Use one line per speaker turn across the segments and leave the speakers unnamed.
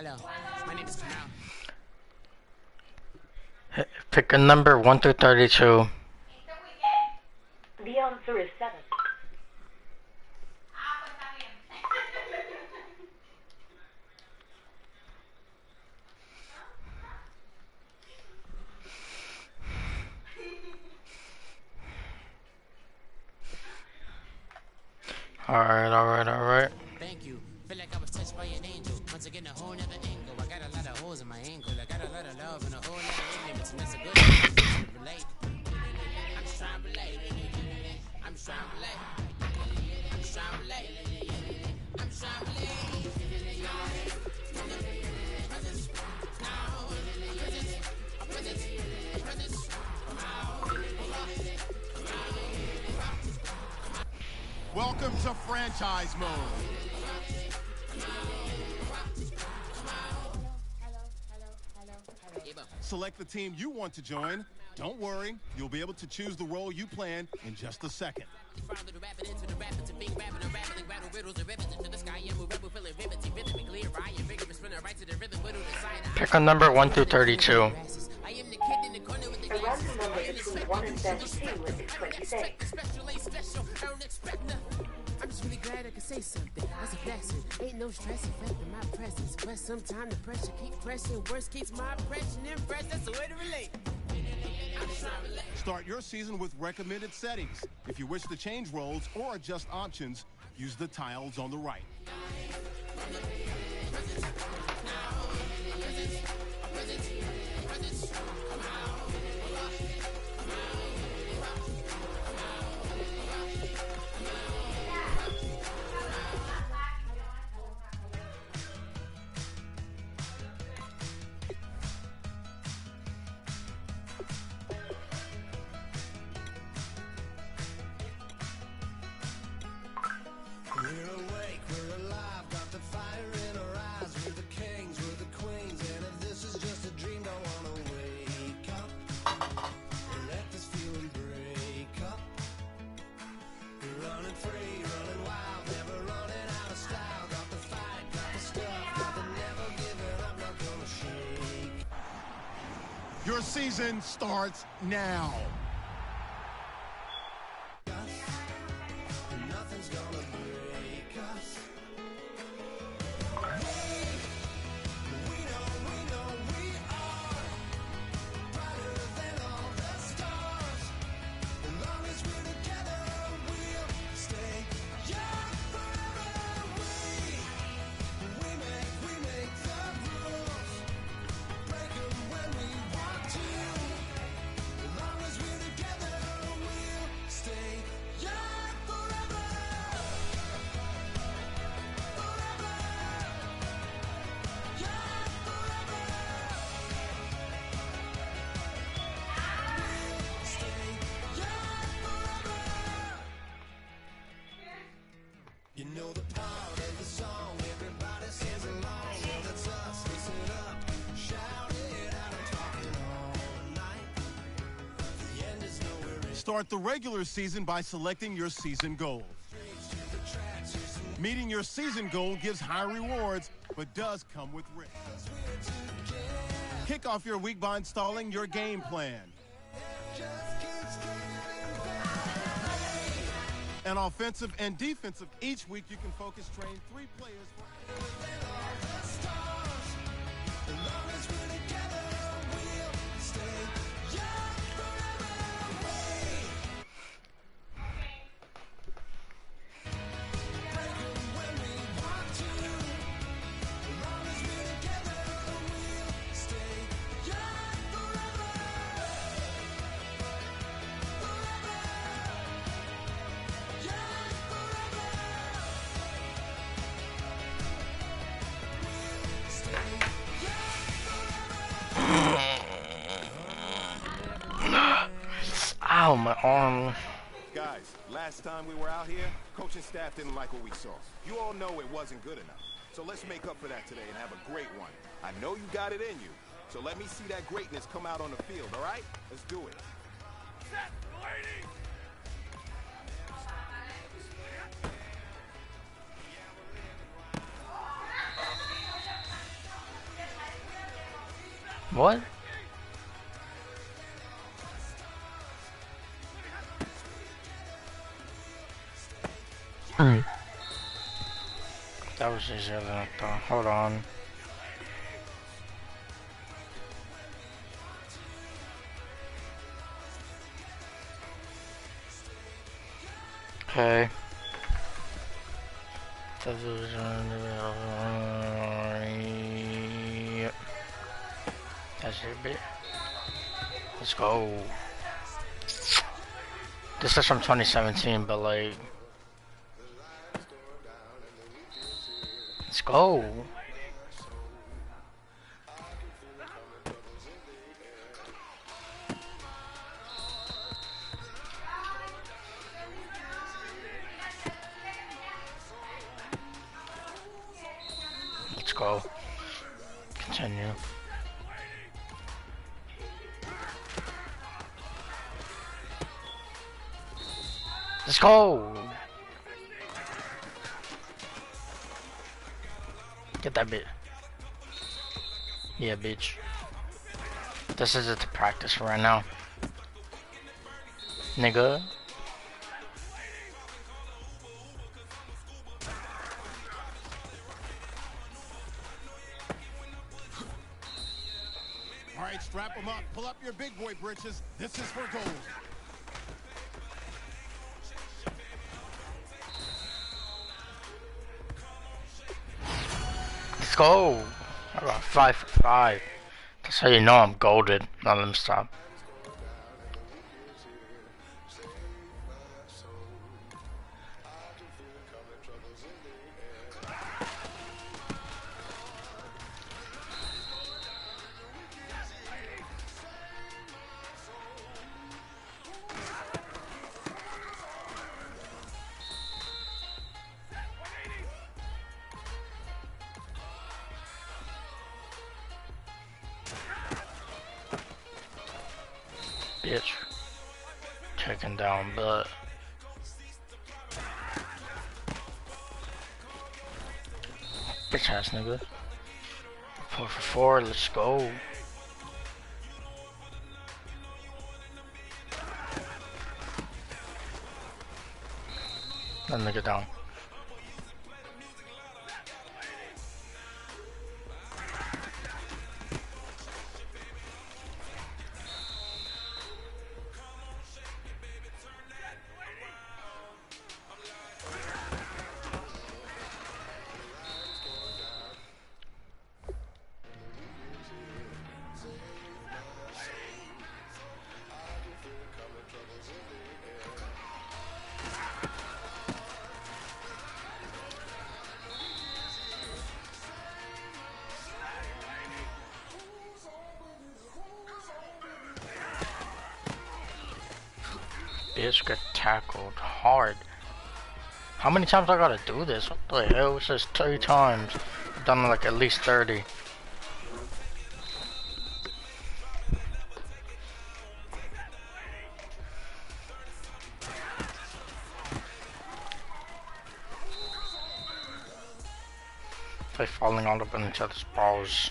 Hello, my name is Tryin.
Pick a number 1 to 32.
The answer is 7.
Alright.
Thank you. Feel like I was touched by an angel. Once again, a whole nother angle. I got a lot of holes in my ankle. I got a lot of love and a whole lot of ignorance, and that's a good thing. Relate. I'm just trying to relate. I'm just trying to relate. I'm just trying to relate. I'm just trying to relate.
Welcome to franchise mode. Select the team you want to join. Don't worry, you'll be able to choose the role you plan in just a second.
Pick a number 1 to 32.
A random number between 1 and 32 is 26.
I'm just really glad I could say something. That's a blessing. Ain't no stress affecting my presence. But sometimes the pressure keep pressing. Worst keeps my impression impressed. That's the way to relate.
Start your season with recommended settings. If you wish to change roles or adjust options, use the tiles on the right. Your season starts now. Nothing's gonna break us. We know we are brighter than all the stars. As long as we're together, we'll stay young forever. We make the rules, break 'em when we want to. As long as we're together, we'll stay young forever. Forever. Young forever. We'll stay young forever. You know the part of the song, everybody sings along. Well, that's us, listen up, shout it out, I'm talking all night. The end is nowhere in. Start the regular season by selecting your season goal. Meeting your season goal gives high rewards, but does come with risks. Kick off your week by installing your game plan. And offensive and defensive, each week you can focus train 3 players.
Ow, my arm.
Guys, last time we were out here, coaching staff didn't like what we saw. You all know it wasn't good enough. So let's make up for that today and have a great one. I know you got it in you. So let me see that greatness come out on the field, all right? Let's do it. Set, ladies!
What? That was easier than I thought. Hold on. Okay. That's it, bit. Let's go. This is from 2017, but like, let's go. Let's go. Continue. Let's go. Get that bit. Yeah, bitch. This is it to practice for right now. Nigga.
All right, strap them up. Pull up your big boy britches. This is for gold.
Let's go. I got 5 for 5. That's how you know I'm golded. Now let me stop. Bitch. Taking down, but bitch ass nigga. 4 for 4, let's go. That nigga down. Bitch got tackled hard. How many times I gotta do this? What the hell? It says 3 times. I've done like at least 30. They're falling all up in each other's balls.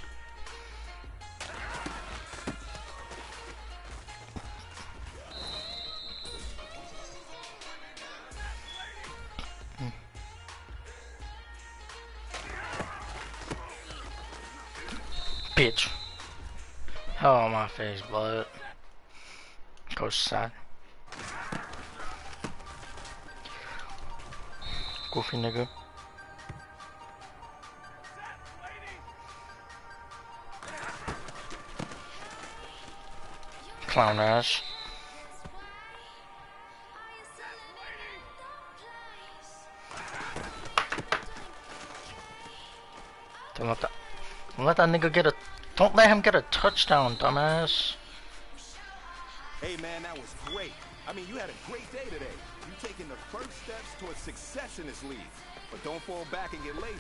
Bitch. Hell on my face, blood. Go side. Goofy nigga. Clown ass. Don't let that nigga get a. Don't let him get a touchdown, dumbass.
Hey man, that was great. I mean, you had a great day today. You taking the first steps towards success in this league. But don't fall back and get lazy.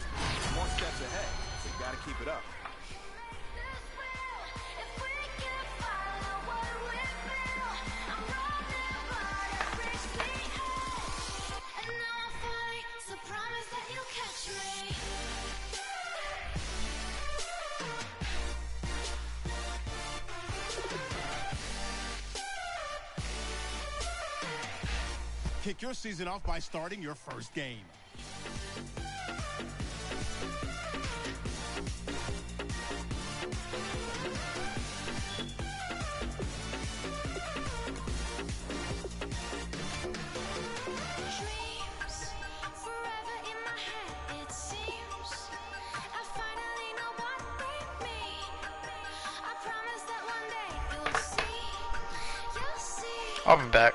More steps ahead, so you gotta keep it up.
Kick your season off by starting your first game.
I'll be back.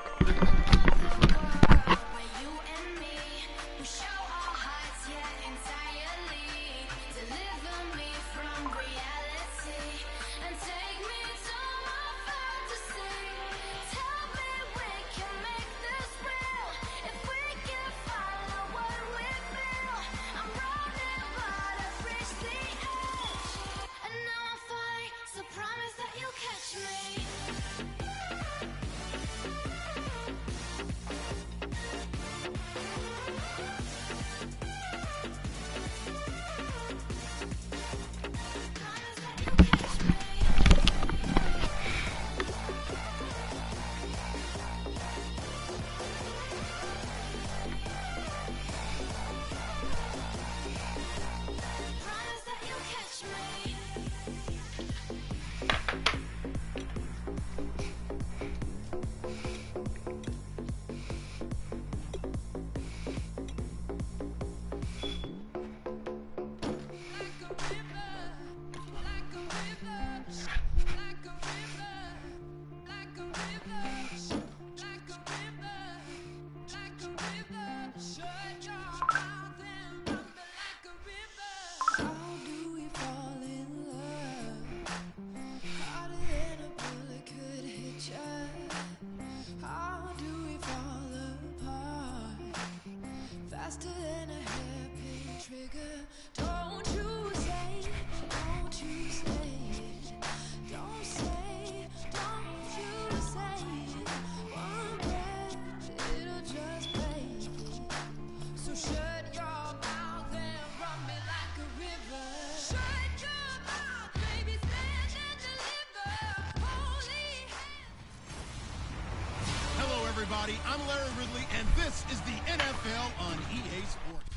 Everybody, I'm Larry Ridley, and this is the NFL on EA Sports.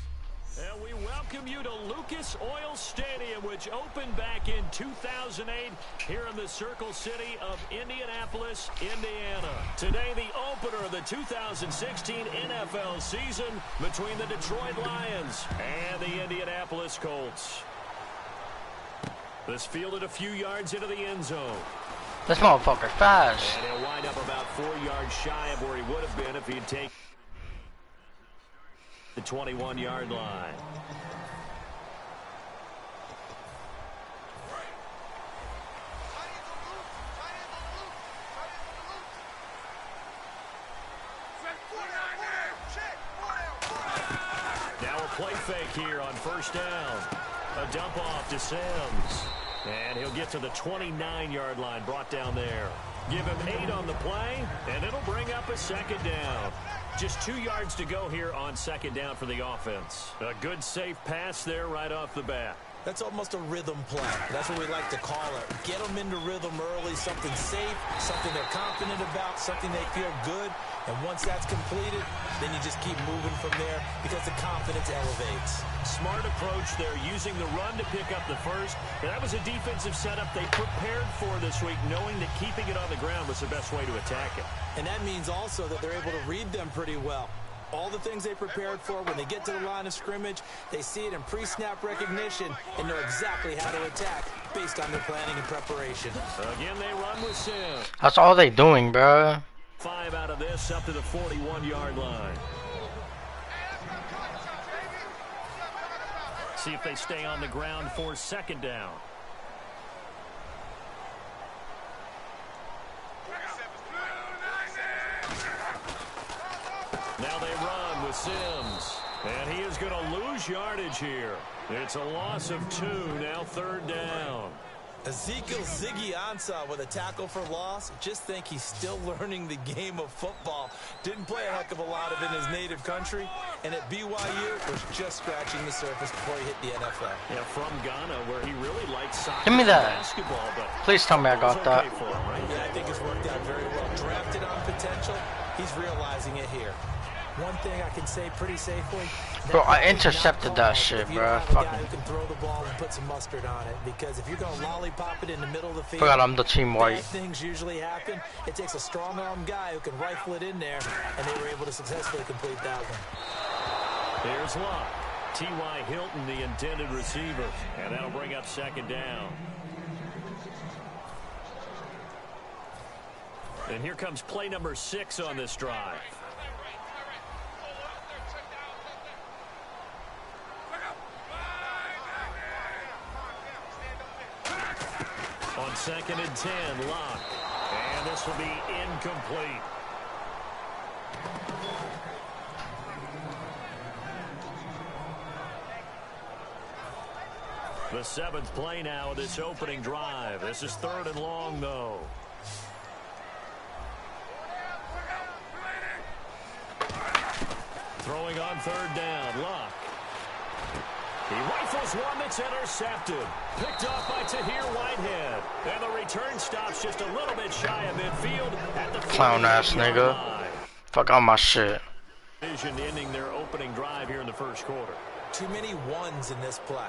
And we welcome you to Lucas Oil Stadium, which opened back in 2008 here in the Circle City of Indianapolis, Indiana. Today, the opener of the 2016 NFL season between the Detroit Lions and the Indianapolis Colts. This fielded a few yards into the end zone.
This motherfucker fast.
And he'll wind up about 4 yards shy of where he would have been if he'd taken the 21-yard line. Now a play fake here on first down. A dump off to Sims. And he'll get to the 29-yard line, brought down there. Give him 8 on the play, and it'll bring up a second down. Just 2 yards to go here on second down for the offense. A good, safe pass there right off the bat.
That's almost a rhythm play. That's what we like to call it. Get them into rhythm early, something safe, something they're confident about, something they feel good. And once that's completed, then you just keep moving from there because the confidence elevates.
Smart approach there, using the run to pick up the first. And that was a defensive setup they prepared for this week, knowing that keeping it on the ground was the best way to attack it.
And that means also that they're able to read them pretty well. All the things they prepared for, when they get to the line of scrimmage, they see it in pre-snap recognition and know exactly how to attack based on their planning and preparation.
Again, they run with Sims.
That's all they doing, bro.
5 out of this, up to the 41-yard line. See if they stay on the ground for second down. Now they run with Sims. And he is going to lose yardage here. It's a loss of 2, now third down.
Ezekiel Ziggy Ansah with a tackle for loss. Just think he's still learning the game of football. Didn't play a heck of a lot of it in his native country. And at BYU, was just scratching the surface before he hit the NFL.
Yeah, from Ghana, where he really likes soccer
Give me that.
and basketball. But
Please tell me I got that.
okay for him, right?
Yeah, I think it's worked out very well. Drafted on potential. He's realizing it here. One thing I can say pretty safely.
Bro, I intercepted that shit,
if you
bro.
don't have a guy
Fucking
who can throw the ball and put some mustard on it, because if you're going to lollipop it in the middle of the field,
forgot I'm the team
bad
white.
things usually happen. It takes a strong-arm guy who can rifle it in there, and they were able to successfully complete that one.
Here's Locke. T.Y. Hilton, the intended receiver, and that'll bring up second down. And here comes play number 6 on this drive. On 2nd and 10, Locke. And this will be incomplete. The 7th play now of this opening drive. This is 3rd and long, though. Throwing on 3rd down, Locke. He rifles one that's intercepted. Picked off by Tahir Whitehead. And the return stops just a little bit shy of midfield at the
Clown ass nigga.
line.
Fuck all my shit.
Vision ending their opening drive here in the first quarter.
Too many ones in this play.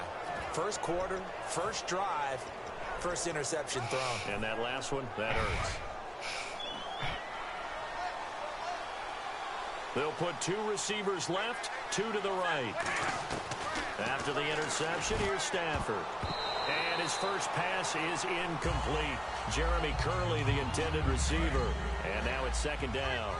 First quarter, first drive, first interception thrown.
And that last one, that hurts. They'll put 2 receivers left, 2 to the right. After the interception, here's Stafford. And his first pass is incomplete. Jeremy Curley, the intended receiver. And now it's 2nd down.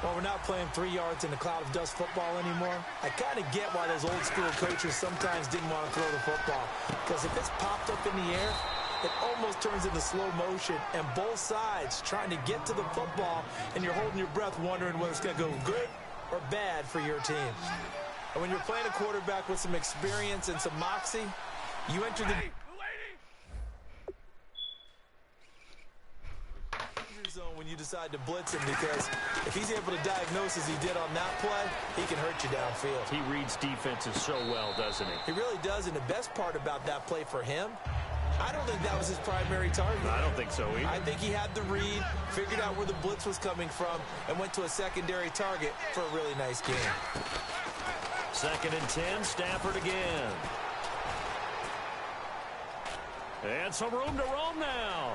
Well, we're not playing 3 yards in a cloud of dust football anymore. I kind of get why those old school coaches sometimes didn't want to throw the football. Because if it's popped up in the air, it almost turns into slow motion. And both sides trying to get to the football, and you're holding your breath wondering whether it's going to go good or bad for your team. And when you're playing a quarterback with some experience and some moxie, you enter the zone when you decide to blitz him, because if he's able to diagnose as he did on that play, he can hurt you downfield.
He reads defenses so well, doesn't he?
He really does, and the best part about that play for him, I don't think that was his primary target.
I don't think so either.
I think he had the read, figured out where the blitz was coming from, and went to a secondary target for a really nice game.
2nd and 10, Stafford again. And some room to roam now.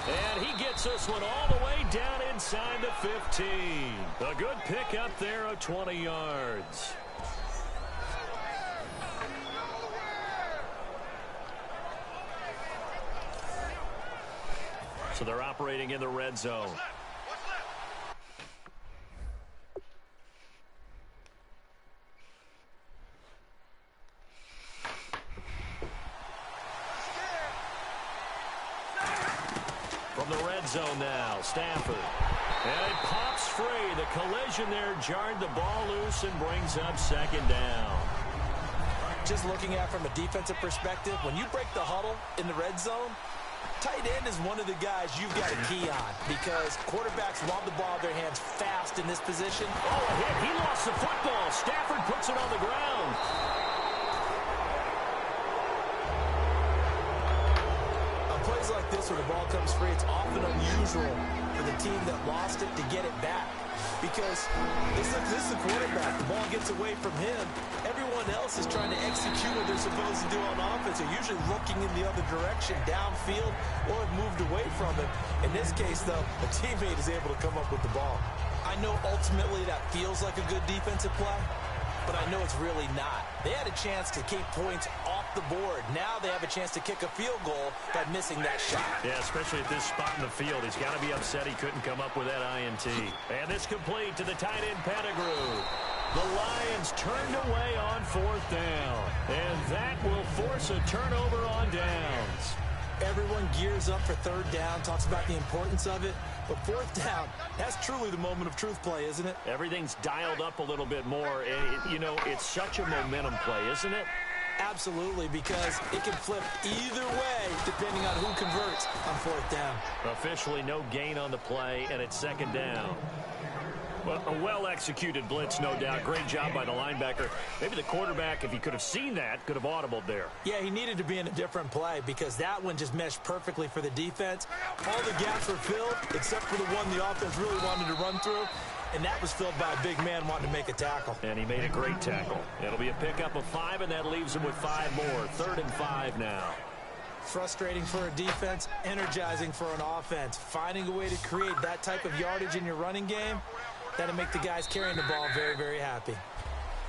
And he gets this one all the way down inside the 15. A good pick up there of 20 yards. So they're operating in the red zone. From the red zone now, Stafford. And it pops free. The collision there jarred the ball loose and brings up 2nd down.
Just looking at it from a defensive perspective, when you break the huddle in the red zone, tight end is one of the guys you've got to key on, because quarterbacks want the ball in their hands fast in this position.
Oh, a hit. He lost the football. Stafford puts it on the ground.
On plays like this where the ball comes free, it's often unusual for the team that lost it to get it back, because this is the quarterback. The ball gets away from him. Everyone else is trying to execute what they're supposed to do on offense. They're usually looking in the other direction, downfield, or have moved away from him. In this case, though, a teammate is able to come up with the ball. I know ultimately that feels like a good defensive play, but I know it's really not. They had a chance to keep points off the board. Now they have a chance to kick a field goal by missing that shot.
Yeah, especially at this spot in the field. He's got to be upset he couldn't come up with that INT. And it's complete to the tight end Pettigrew. The Lions turned away on 4th down. And that will force a turnover on downs.
Everyone gears up for 3rd down, talks about the importance of it. But 4th down, that's truly the moment of truth play, isn't it?
Everything's dialed up a little bit more. You know, it's such a momentum play, isn't it?
Absolutely, because it can flip either way depending on who converts on 4th down.
Officially no gain on the play, and it's 2nd down. Well, a well-executed blitz, no doubt. Great job by the linebacker. Maybe the quarterback, if he could have seen that, could have audibled there.
Yeah, he needed to be in a different play, because that one just meshed perfectly for the defense. All the gaps were filled, except for the one the offense really wanted to run through. and that was filled by a big man wanting to make a tackle.
And he made a great tackle. It'll be a pickup of 5, and that leaves him with 5 more. 3rd and 5 now.
Frustrating for a defense, energizing for an offense. Finding a way to create that type of yardage in your running game, that'll make the guys carrying the ball very, very happy.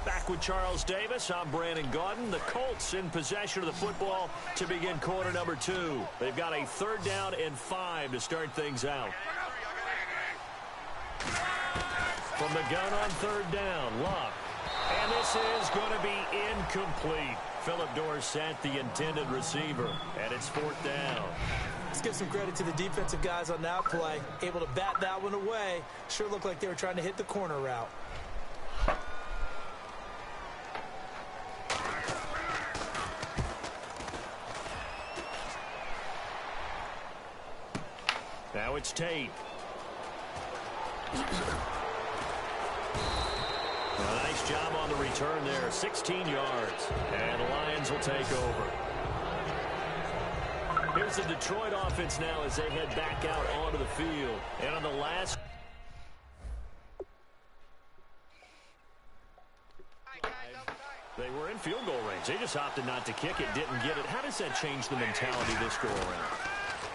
Back with Charles Davis, I'm Brandon Gaudin. The Colts in possession of the football to begin quarter number 2. They've got a 3rd down and 5 to start things out. From the gun on 3rd down, Luck. And this is going to be incomplete. Philip Dorsett, the intended receiver, and it's 4th down.
Let's give some credit to the defensive guys on that play. Able to bat that one away. Sure looked like they were trying to hit the corner route.
Now it's Tate. A nice job on the return there. 16 yards. And the Lions will take over. Here's the Detroit offense now as they head back out onto the field. And on the last... They were in field goal range. They just opted not to kick it, didn't get it. How does that change the mentality this go around?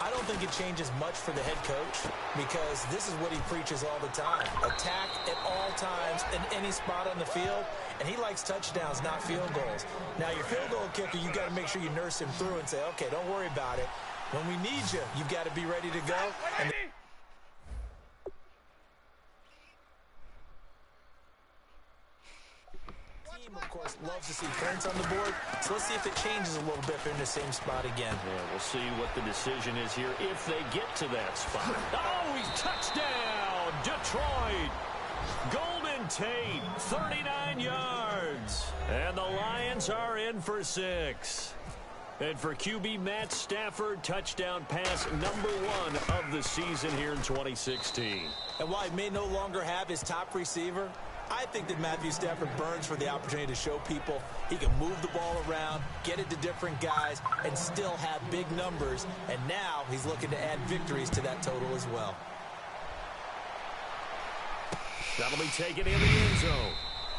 I don't think it changes much for the head coach because this is what he preaches all the time. Attack at all times in any spot on the field, and he likes touchdowns, not field goals. Now, your field goal kicker, you got to make sure you nurse him through and say, okay, don't worry about it. When we need you, you've got to be ready to go. And of course, loves to see points on the board. So let's see if it changes a little bit if they're in the same spot again.
Yeah, we'll see what the decision is here if they get to that spot. Oh, he's touchdown, Detroit. Golden Tate, 39 yards. And the Lions are in for 6. And for QB Matt Stafford, touchdown pass number 1 of the season here in 2016.
And while he may no longer have his top receiver, I think that Matthew Stafford burns for the opportunity to show people he can move the ball around, get it to different guys, and still have big numbers. And now he's looking to add victories to that total as well.
That'll be taken in the end zone.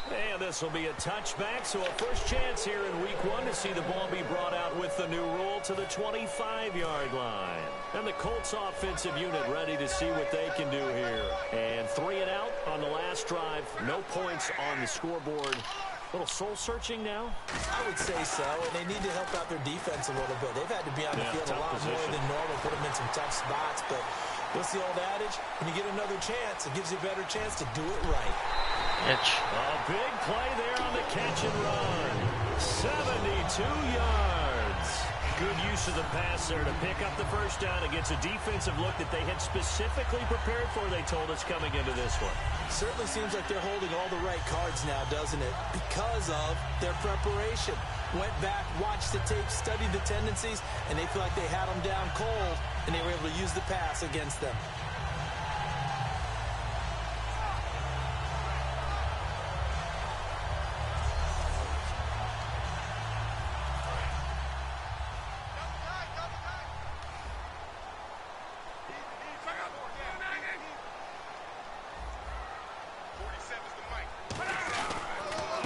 And this will be a touchback, so a first chance here in week 1 to see the ball be brought out with the new rule to the 25-yard line. And the Colts offensive unit ready to see what they can do here. And 3 and out on the last drive. No points on the scoreboard. A little soul-searching now?
I would say so, and they need to help out their defense a little bit. They've had to be on the field a lot more than normal, put them in some tough spots. But what's the old adage? When you get another chance, it gives you a better chance to do it right.
A big play there on the catch and run. 72 yards. Good use of the pass there to pick up the first down against a defensive look that they had specifically prepared for, they told us, coming into this one.
Certainly seems like they're holding all the right cards now, doesn't it? Because of their preparation. Went back, watched the tape, studied the tendencies, and they feel like they had them down cold, and they were able to use the pass against them.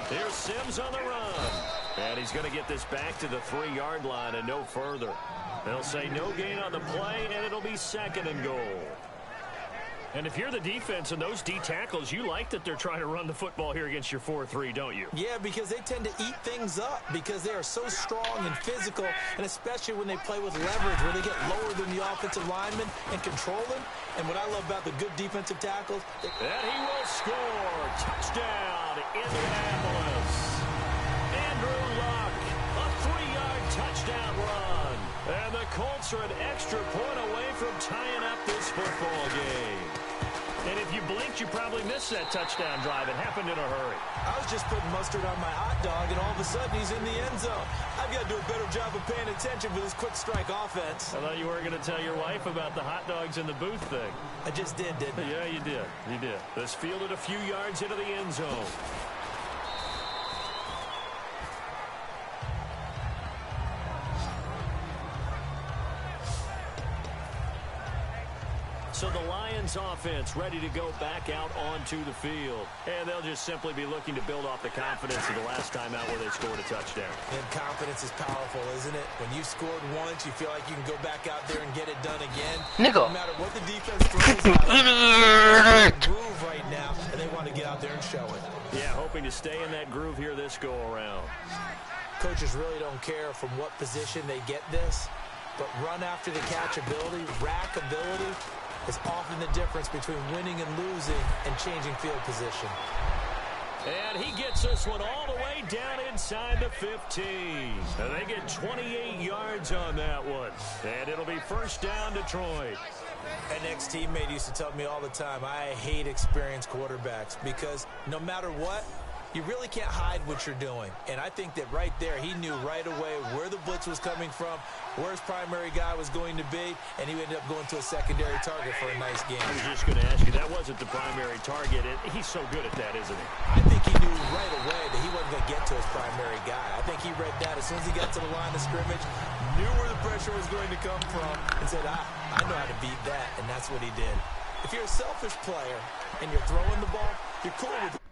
Here's Sims on the run. And he's going to get this back to the 3-yard line and no further. They'll say no gain on the play, and it'll be 2nd and goal. And if you're the defense and those D tackles, you like that they're trying to run the football here against your 4-3, don't you?
Yeah, because they tend to eat things up because they are so strong and physical, and especially when they play with leverage where they get lower than the offensive linemen and control them. And what I love about the good defensive tackles...
And he will score. Touchdown, Indianapolis. Andrew Luck, a 3-yard touchdown run. And the Colts are an extra point away from tying up this football game. And if you blinked, you probably missed that touchdown drive. It happened in a hurry.
I was just putting mustard on my hot dog, and all of a sudden he's in the end zone. I've got to do a better job of paying attention for this quick strike offense.
I thought you were going to tell your wife about the hot dogs in the booth thing.
I just did, didn't I?
Yeah, you did. You did. This fielded a few yards into the end zone. So the Lions Trojans offense ready to go back out onto the field. And they'll just simply be looking to build off the confidence of the last time out where they scored a touchdown.
And confidence is powerful, isn't it? When you scored once, you feel like you can go back out there and get it done again.
Nigga.
No matter what the defense throws out, they're in a groove right now, and they want to get out there and show it.
Yeah, hoping to stay in that groove here this go-around.
Coaches really don't care from what position they get this, but run after the catch ability, rack ability, is often the difference between winning and losing and changing field position.
And he gets this one all the way down inside the 15. And they get 28 yards on that one. And it'll be first down Detroit.
An ex-teammate used to tell me all the time, I hate experienced quarterbacks because no matter what, you really can't hide what you're doing. And I think that right there, he knew right away where the blitz was coming from, where his primary guy was going to be, and he ended up going to a secondary target for a nice game.
I was just going to ask you, that wasn't the primary target. He's so good at that, isn't he?
I think he knew right away that he wasn't going to get to his primary guy. I think he read that as soon as he got to the line of scrimmage, knew where the pressure was going to come from, and said, I know how to beat that, and that's what he did. If you're a selfish player and you're throwing the ball, you're cool with it.